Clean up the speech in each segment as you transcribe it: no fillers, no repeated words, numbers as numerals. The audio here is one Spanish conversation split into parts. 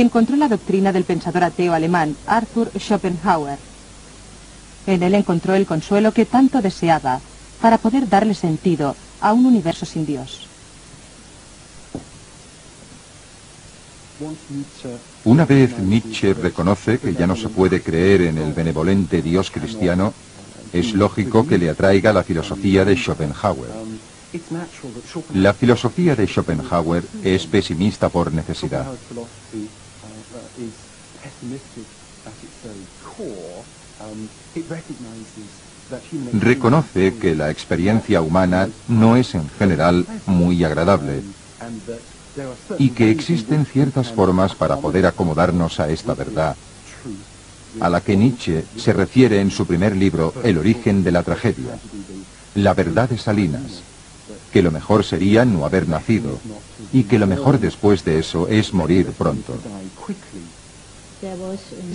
encontró la doctrina del pensador ateo alemán Arthur Schopenhauer. En él encontró el consuelo que tanto deseaba para poder darle sentido a un universo sin Dios. Una vez Nietzsche reconoce que ya no se puede creer en el benevolente Dios cristiano, es lógico que le atraiga la filosofía de Schopenhauer. La filosofía de Schopenhauer es pesimista por necesidad. Reconoce que la experiencia humana no es en general muy agradable y que existen ciertas formas para poder acomodarnos a esta verdad, a la que Nietzsche se refiere en su primer libro, El origen de la tragedia, la verdad de Salinas, que lo mejor sería no haber nacido, y que lo mejor después de eso es morir pronto.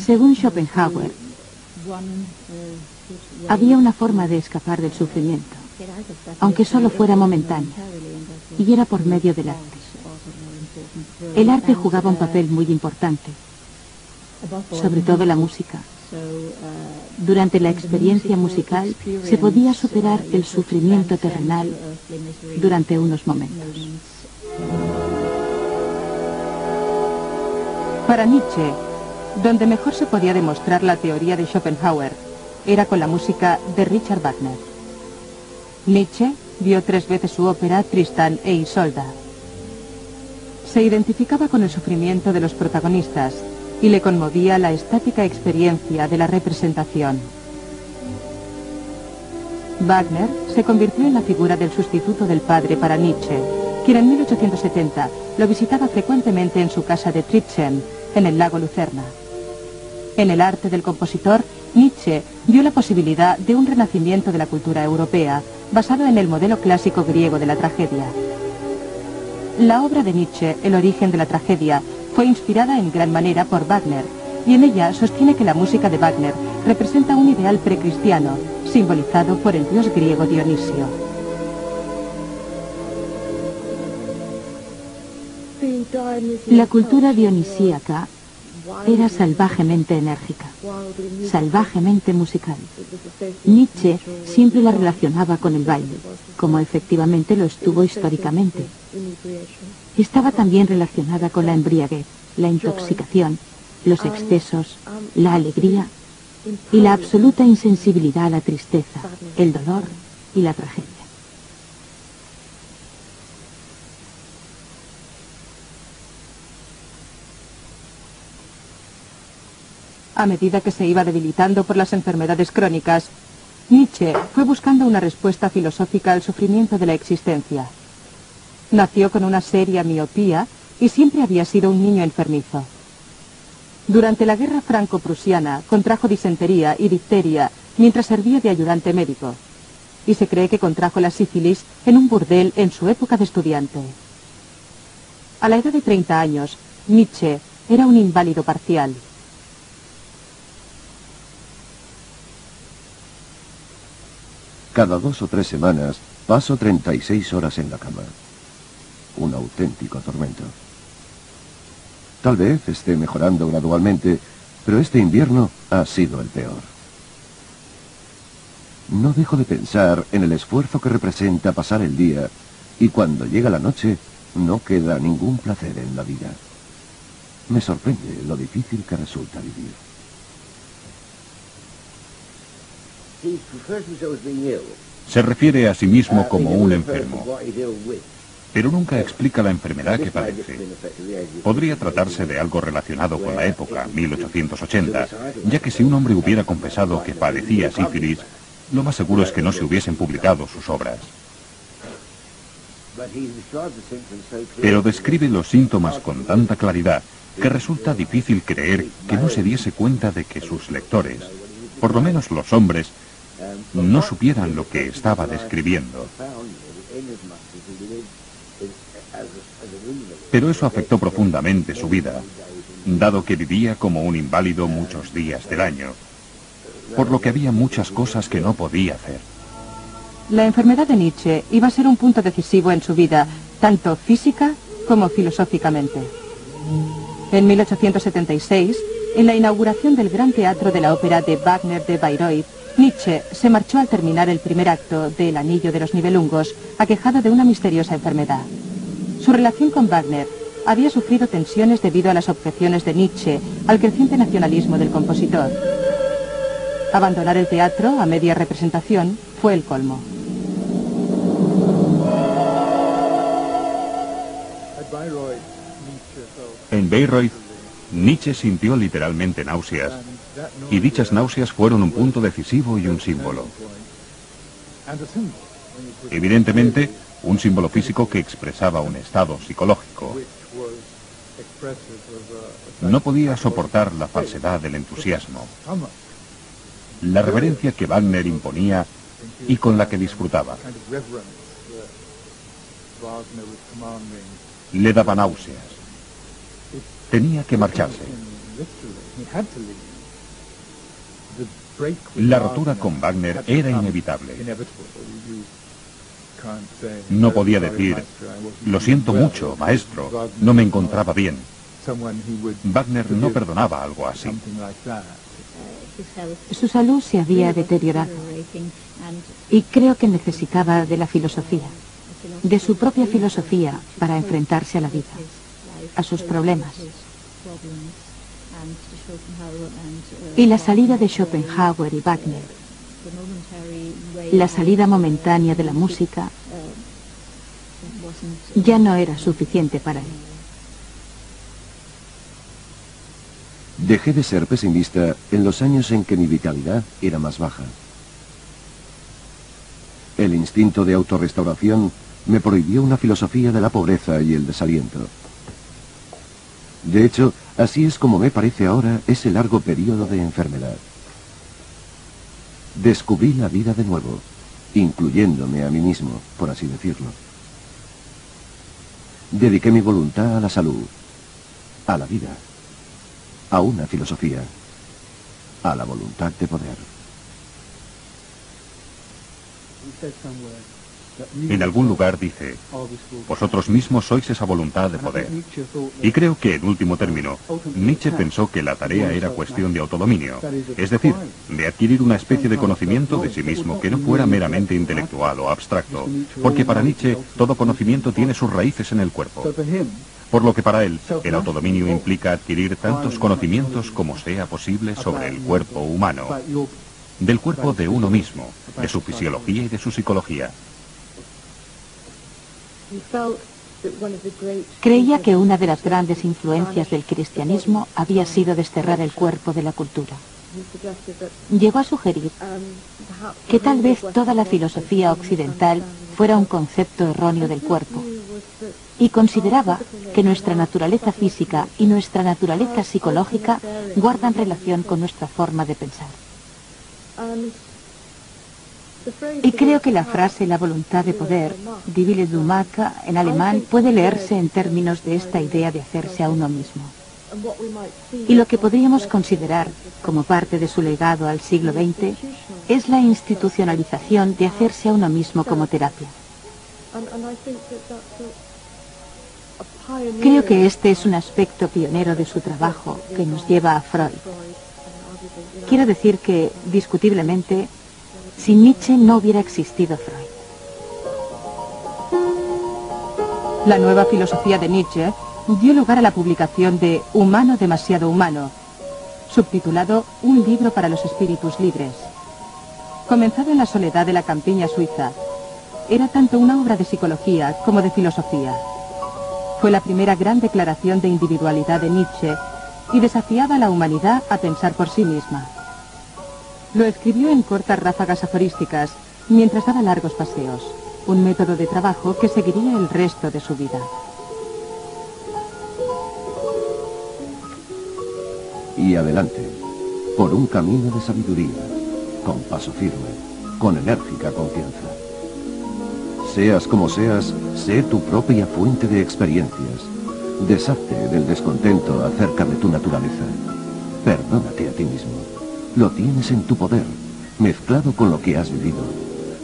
Según Schopenhauer, había una forma de escapar del sufrimiento, aunque solo fuera momentánea, y era por medio del arte. El arte jugaba un papel muy importante, sobre todo la música. Durante la experiencia musical se podía superar el sufrimiento terrenal durante unos momentos. Para Nietzsche, donde mejor se podía demostrar la teoría de Schopenhauer era con la música de Richard Wagner. Nietzsche vio 3 veces su ópera Tristán e Isolda. Se identificaba con el sufrimiento de los protagonistas y le conmovía la estática experiencia de la representación. Wagner se convirtió en la figura del sustituto del padre para Nietzsche, quien en 1870 lo visitaba frecuentemente en su casa de Tribschen, en el lago Lucerna. En el arte del compositor, Nietzsche vio la posibilidad de un renacimiento de la cultura europea, basado en el modelo clásico griego de la tragedia. La obra de Nietzsche, El origen de la tragedia, fue inspirada en gran manera por Wagner, y en ella sostiene que la música de Wagner representa un ideal precristiano, simbolizado por el dios griego Dionisio. La cultura dionisíaca era salvajemente enérgica, salvajemente musical. Nietzsche siempre la relacionaba con el baile, como efectivamente lo estuvo históricamente. Estaba también relacionada con la embriaguez, la intoxicación, los excesos, la alegría y la absoluta insensibilidad a la tristeza, el dolor y la tragedia. A medida que se iba debilitando por las enfermedades crónicas, Nietzsche fue buscando una respuesta filosófica al sufrimiento de la existencia. Nació con una seria miopía y siempre había sido un niño enfermizo. Durante la guerra franco-prusiana contrajo disentería y difteria mientras servía de ayudante médico, y se cree que contrajo la sífilis en un burdel en su época de estudiante. A la edad de 30 años, Nietzsche era un inválido parcial. Cada 2 o 3 semanas paso 36 horas en la cama. Un auténtico tormento. Tal vez esté mejorando gradualmente, pero este invierno ha sido el peor. No dejo de pensar en el esfuerzo que representa pasar el día, y cuando llega la noche no queda ningún placer en la vida. Me sorprende lo difícil que resulta vivir. Se refiere a sí mismo como un enfermo, pero nunca explica la enfermedad que padece. Podría tratarse de algo relacionado con la época, 1880, ya que si un hombre hubiera confesado que padecía sífilis, lo más seguro es que no se hubiesen publicado sus obras. Pero describe los síntomas con tanta claridad que resulta difícil creer que no se diese cuenta de que sus lectores, por lo menos los hombres, no supieran lo que estaba describiendo. Pero eso afectó profundamente su vida, dado que vivía como un inválido muchos días del año, por lo que había muchas cosas que no podía hacer. La enfermedad de Nietzsche iba a ser un punto decisivo en su vida, tanto física como filosóficamente. En 1876, en la inauguración del Gran Teatro de la Ópera de Wagner de Bayreuth, Nietzsche se marchó al terminar el primer acto de El Anillo de los Nibelungos, aquejado de una misteriosa enfermedad. Su relación con Wagner había sufrido tensiones debido a las objeciones de Nietzsche al creciente nacionalismo del compositor. Abandonar el teatro a media representación fue el colmo. En Bayreuth, Nietzsche sintió literalmente náuseas, y dichas náuseas fueron un punto decisivo y un símbolo. Evidentemente, un símbolo físico que expresaba un estado psicológico. No podía soportar la falsedad del entusiasmo, la reverencia que Wagner imponía y con la que disfrutaba. Le daba náuseas. Tenía que marcharse. La rotura con Wagner era inevitable. No podía decir, lo siento mucho, maestro, no me encontraba bien. Wagner no perdonaba algo así. Su salud se había deteriorado y creo que necesitaba de la filosofía, de su propia filosofía para enfrentarse a la vida, a sus problemas. Y la salida de Schopenhauer y Wagner, la salida momentánea de la música, ya no era suficiente para él. Dejé de ser pesimista en los años en que mi vitalidad era más baja. El instinto de autorrestauración me prohibió una filosofía de la pobreza y el desaliento. De hecho, así es como me parece ahora ese largo periodo de enfermedad. Descubrí la vida de nuevo, incluyéndome a mí mismo, por así decirlo. Dediqué mi voluntad a la salud, a la vida, a una filosofía, a la voluntad de poder. En algún lugar dice, vosotros mismos sois esa voluntad de poder. Y creo que, en último término, Nietzsche pensó que la tarea era cuestión de autodominio, es decir, de adquirir una especie de conocimiento de sí mismo que no fuera meramente intelectual o abstracto, porque para Nietzsche todo conocimiento tiene sus raíces en el cuerpo. Por lo que para él, el autodominio implica adquirir tantos conocimientos como sea posible sobre el cuerpo humano, del cuerpo de uno mismo, de su fisiología y de su psicología. Creía que una de las grandes influencias del cristianismo había sido desterrar el cuerpo de la cultura. Llegó a sugerir que tal vez toda la filosofía occidental fuera un concepto erróneo del cuerpo, y consideraba que nuestra naturaleza física y nuestra naturaleza psicológica guardan relación con nuestra forma de pensar. Y creo que la frase la voluntad de poder, die Wille du Maker, en alemán, puede leerse en términos de esta idea de hacerse a uno mismo. Y lo que podríamos considerar como parte de su legado al siglo XX es la institucionalización de hacerse a uno mismo como terapia. Creo que este es un aspecto pionero de su trabajo que nos lleva a Freud. Quiero decir que, discutiblemente, sin Nietzsche no hubiera existido Freud. La nueva filosofía de Nietzsche dio lugar a la publicación de Humano demasiado humano, subtitulado Un libro para los espíritus libres. Comenzado en la soledad de la campiña suiza, era tanto una obra de psicología como de filosofía. Fue la primera gran declaración de individualidad de Nietzsche y desafiaba a la humanidad a pensar por sí misma. Lo escribió en cortas ráfagas aforísticas mientras daba largos paseos, un método de trabajo que seguiría el resto de su vida. Y adelante, por un camino de sabiduría, con paso firme, con enérgica confianza. Seas como seas, sé tu propia fuente de experiencias. Deshazte del descontento acerca de tu naturaleza. Perdónate a ti mismo. Lo tienes en tu poder, mezclado con lo que has vivido.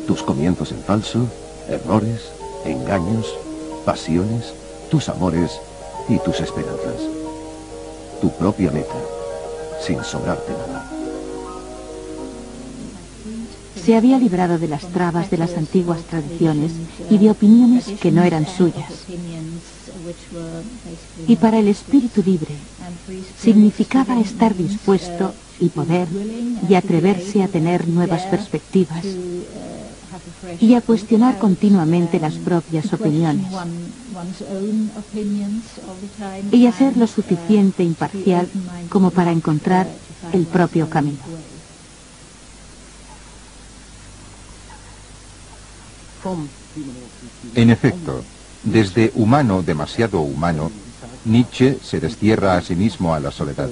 Tus comienzos en falso, errores, engaños, pasiones, tus amores y tus esperanzas. tu propia meta, sin sobrarte nada. Se había librado de las trabas de las antiguas tradiciones y de opiniones que no eran suyas. Y para el espíritu libre significaba estar dispuesto y poder y atreverse a tener nuevas perspectivas y a cuestionar continuamente las propias opiniones y a ser lo suficiente imparcial como para encontrar el propio camino. En efecto, desde humano demasiado humano, Nietzsche se destierra a sí mismo a la soledad.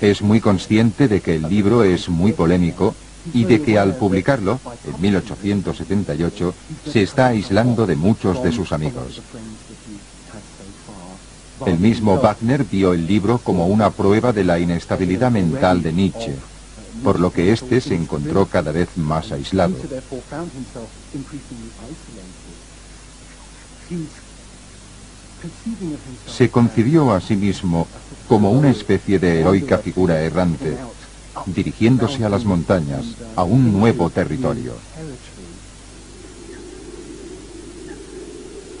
Es muy consciente de que el libro es muy polémico y de que al publicarlo, en 1878, se está aislando de muchos de sus amigos. El mismo Wagner vio el libro como una prueba de la inestabilidad mental de Nietzsche, por lo que éste se encontró cada vez más aislado. Se concibió a sí mismo como una especie de heroica figura errante, dirigiéndose a las montañas, a un nuevo territorio.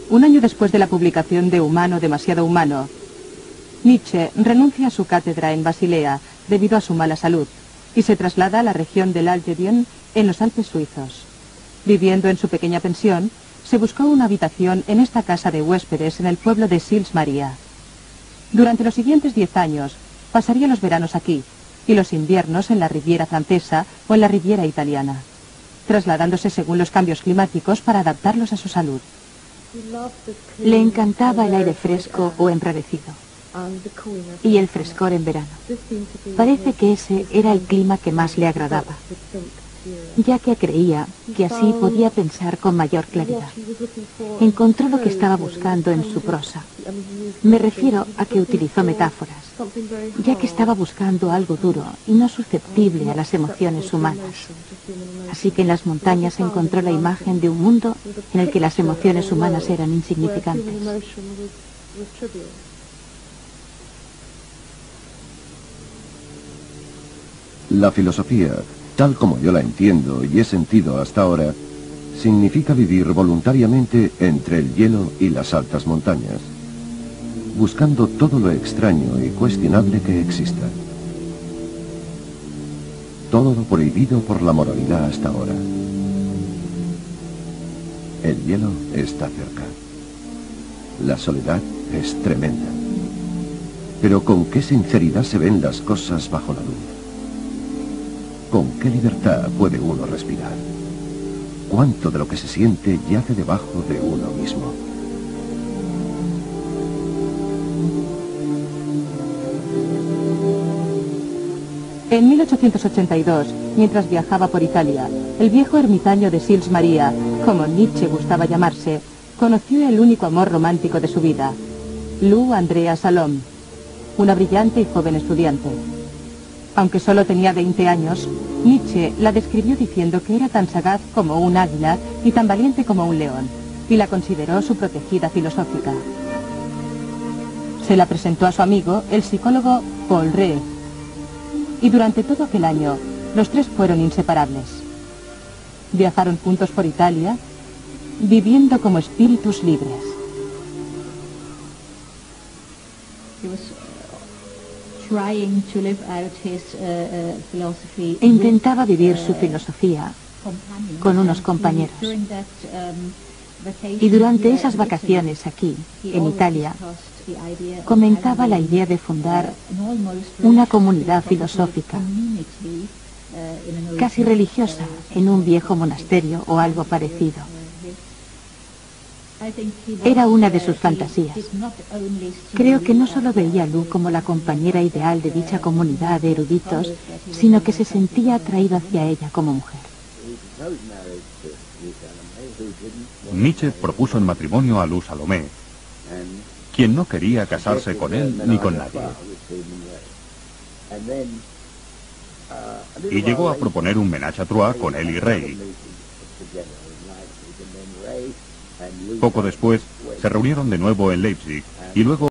Un año después de la publicación de Humano demasiado humano, Nietzsche renuncia a su cátedra en Basilea debido a su mala salud y se traslada a la región del Algedien en los Alpes suizos. Viviendo en su pequeña pensión, se buscó una habitación en esta casa de huéspedes en el pueblo de Sils Maria. Durante los siguientes 10 años, pasaría los veranos aquí y los inviernos en la Riviera francesa o en la Riviera italiana, trasladándose según los cambios climáticos para adaptarlos a su salud. Le encantaba el aire fresco o enrarecido y el frescor en verano. Parece que ese era el clima que más le agradaba, ya que creía que así podía pensar con mayor claridad. Encontró lo que estaba buscando en su prosa. Me refiero a que utilizó metáforas, ya que estaba buscando algo duro y no susceptible a las emociones humanas. Así que en las montañas encontró la imagen de un mundo en el que las emociones humanas eran insignificantes. La filosofía, tal como yo la entiendo y he sentido hasta ahora, significa vivir voluntariamente entre el hielo y las altas montañas, buscando todo lo extraño y cuestionable que exista. Todo lo prohibido por la moralidad hasta ahora. El hielo está cerca. La soledad es tremenda. Pero ¿con qué sinceridad se ven las cosas bajo la luz? ¿Con qué libertad puede uno respirar? ¿Cuánto de lo que se siente yace debajo de uno mismo? En 1882, mientras viajaba por Italia, el viejo ermitaño de Sils Maria, como Nietzsche gustaba llamarse, conoció el único amor romántico de su vida, Lou Andrea Salom, una brillante y joven estudiante. Aunque solo tenía 20 años, Nietzsche la describió diciendo que era tan sagaz como un águila y tan valiente como un león, y la consideró su protegida filosófica. Se la presentó a su amigo, el psicólogo Paul Rée, y durante todo aquel año, los tres fueron inseparables. Viajaron juntos por Italia, viviendo como espíritus libres. Intentaba vivir su filosofía con unos compañeros. Y durante esas vacaciones aquí, en Italia, comentaba la idea de fundar una comunidad filosófica, casi religiosa, en un viejo monasterio o algo parecido. Era una de sus fantasías. Creo que no solo veía a Lou como la compañera ideal de dicha comunidad de eruditos, sino que se sentía atraído hacia ella como mujer. Nietzsche propuso en matrimonio a Lou Salomé, quien no quería casarse con él ni con nadie. Y llegó a proponer un ménage à trois con él y Rey. Poco después, se reunieron de nuevo en Leipzig y luego